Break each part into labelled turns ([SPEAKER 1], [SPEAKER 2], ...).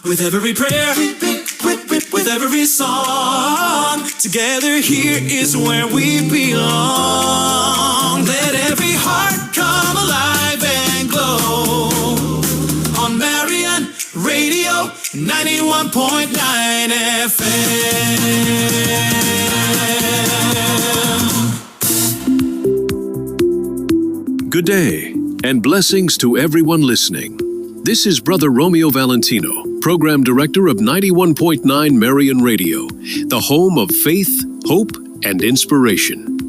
[SPEAKER 1] With every prayer, with every song, together here is where we belong. Let every heart come alive and glow on Marian Radio 91.9 FM.
[SPEAKER 2] Good day, and blessings to everyone listening. This is Brother Romeo Valentino, Program Director of 91.9 Marian Radio, the home of faith, hope, and inspiration.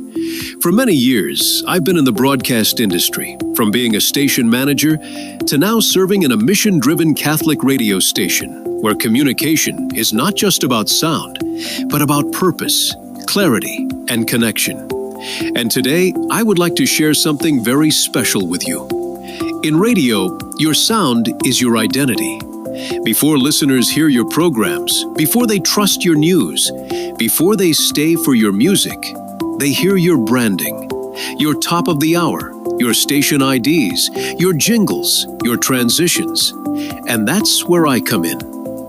[SPEAKER 2] For many years, I've been in the broadcast industry, from being a station manager to now serving in a mission-driven Catholic radio station, where communication is not just about sound, but about purpose, clarity, and connection. And today, I would like to share something very special with you. In radio, your sound is your identity. Before listeners hear your programs, before they trust your news, before they stay for your music, they hear your branding, your top of the hour, your station IDs, your jingles, your transitions. And that's where I come in.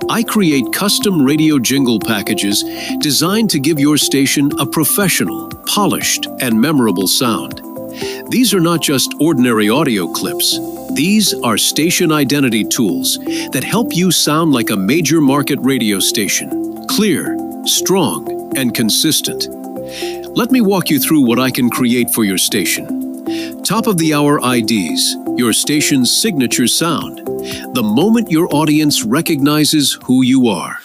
[SPEAKER 2] I create custom radio jingle packages designed to give your station a professional, polished, and memorable sound. These are not just ordinary audio clips. These are station identity tools that help you sound like a major market radio station, clear, strong, and consistent. Let me walk you through what I can create for your station. Top of the Hour IDs, your station's signature sound, the moment your audience recognizes who you are.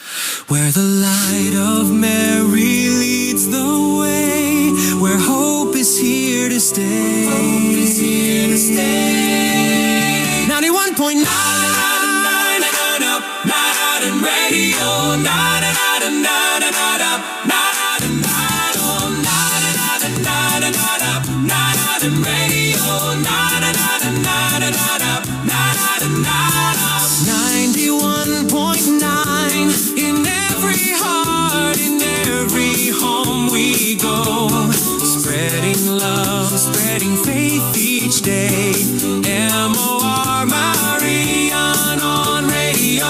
[SPEAKER 1] Where the light of Mary leads the way, where hope is here to stay. Hope is here to stay. 91.9 Radio. Radio 91.9. In every heart, in every home we go, spreading love, spreading faith each day. MOR Marian on radio.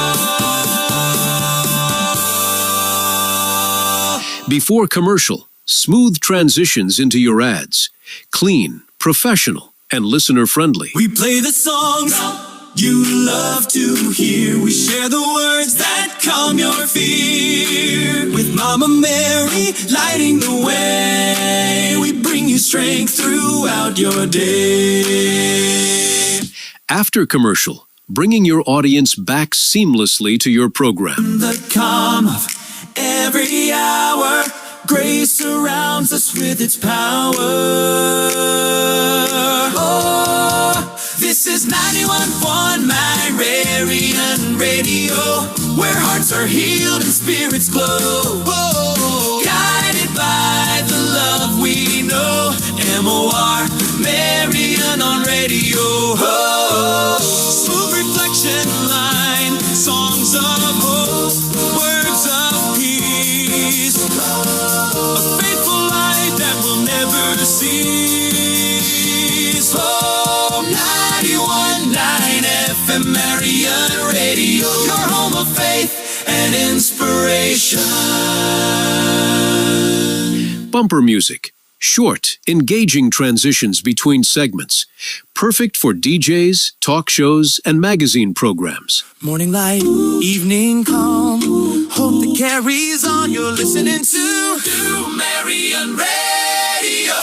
[SPEAKER 2] Before commercial, smooth transitions into your ads. Clean, professional, and listener-friendly.
[SPEAKER 1] We play the songs you love to hear. We share the words that calm your fear. With Mama Mary lighting the way, we bring you strength throughout your day.
[SPEAKER 2] After commercial, bringing your audience back seamlessly to your program.
[SPEAKER 1] The calm of every hour, grace surrounds us with its power. Oh, this is 91.9 Marian Radio, where hearts are healed and spirits glow. Oh, guided by the love we know. MOR Marian on radio. Oh, smooth reflection line, songs of hope, words of peace. A faithful light that will never cease. Oh, 91.9 FM Marian Radio, your home of faith and inspiration.
[SPEAKER 2] Bumper music. Short, engaging transitions between segments. Perfect for DJs, talk shows, and magazine programs.
[SPEAKER 1] Morning light, evening calm, hope that carries on. You're listening to Marian Radio.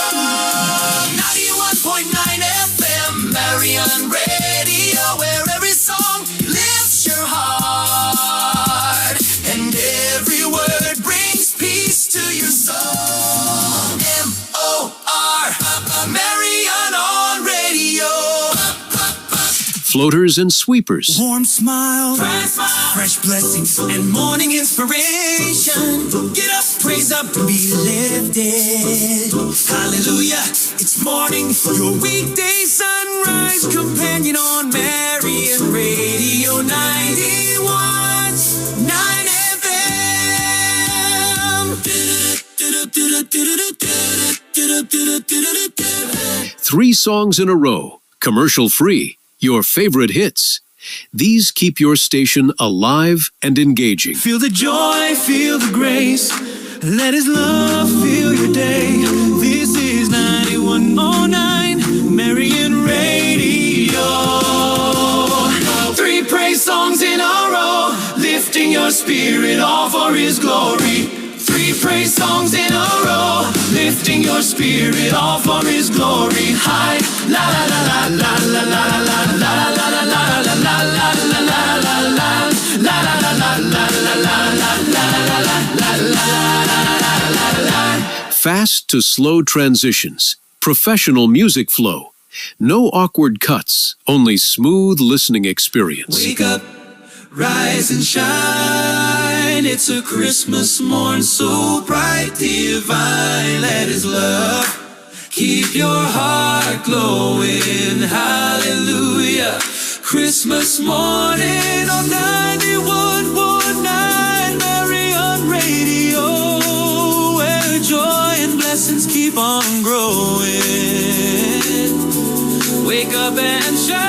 [SPEAKER 1] 91.9 FM Marian Radio, where every song lifts your heart and every word brings peace to your soul. MOR Marian on radio.
[SPEAKER 2] Floaters and sweepers.
[SPEAKER 1] Warm smile, fresh blessings, and morning inspiration. Get up, praise up, be lifted. Hallelujah, it's morning. Your weekday sunrise companion on Marian Radio 91.9 FM.
[SPEAKER 2] 3 songs in a row, commercial-free, your favorite hits. These keep your station alive and engaging.
[SPEAKER 1] Feel the joy, feel the grace. Let His love fill your day. This is 91.9 Marion Radio. 3 praise songs in a row, lifting your spirit all for His glory. 3 praise songs in a row, lifting your spirit all for His glory. High, la la la la la la la la la la la la la la la la la la la.
[SPEAKER 2] Fast to slow transitions, professional music flow. No awkward cuts, only smooth listening experience.
[SPEAKER 1] Wake up, rise and shine. It's a Christmas morn so bright, divine. Let His love keep your heart glowing. Hallelujah. Christmas morning on 91.9 Marion Radio, where joy and blessings keep on growing. Wake up and shine.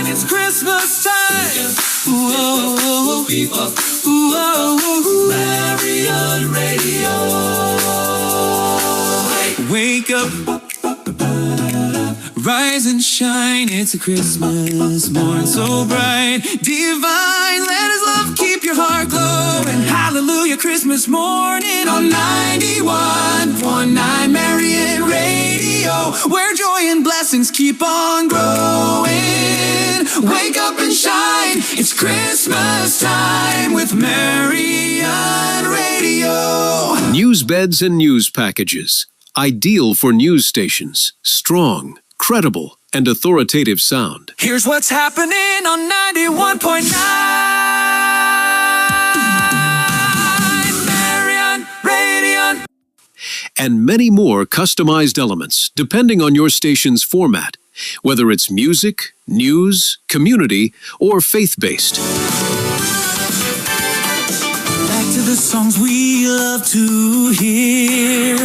[SPEAKER 1] It's Christmas time. Whoa, whoa, Marion Radio. Wake up, rise and shine. It's a Christmas morn so bright, divine. Let His love keep your heart glowing. Hallelujah, Christmas morning on 91.9 Marion Radio, where joy and blessings keep on growing. Wake up and shine. It's Christmas time with Marion Radio.
[SPEAKER 2] News beds and news packages. Ideal for news stations. Strong, credible, and authoritative sound.
[SPEAKER 1] Here's what's happening on 91.9 Marion Radio.
[SPEAKER 2] And many more customized elements depending on your station's format, whether it's music, news, community, or faith-based.
[SPEAKER 1] The songs we love to hear,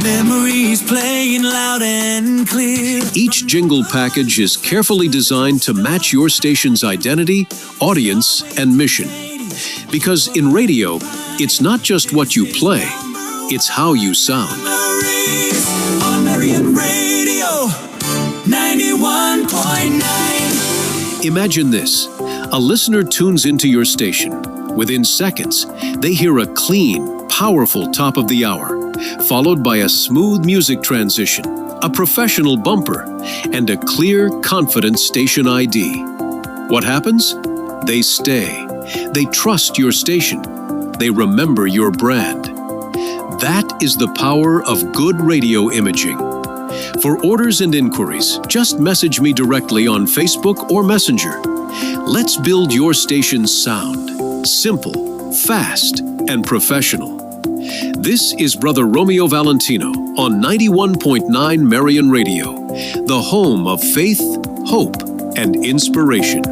[SPEAKER 1] memories playing loud and clear.
[SPEAKER 2] Each jingle package is carefully designed to match your station's identity, audience, and mission. Because in radio, it's not just what you play, it's how you sound.
[SPEAKER 1] On Marion Radio, 91.9.
[SPEAKER 2] Imagine this. A listener tunes into your station. Within seconds, they hear a clean, powerful top of the hour, followed by a smooth music transition, a professional bumper, and a clear, confident station ID. What happens? They stay. They trust your station. They remember your brand. That is the power of good radio imaging. For orders and inquiries, just message me directly on Facebook or Messenger. Let's build your station's sound. Simple, fast, and professional. This is Brother Romeo Valentino on 91.9 Marion Radio, the home of faith, hope, and inspiration.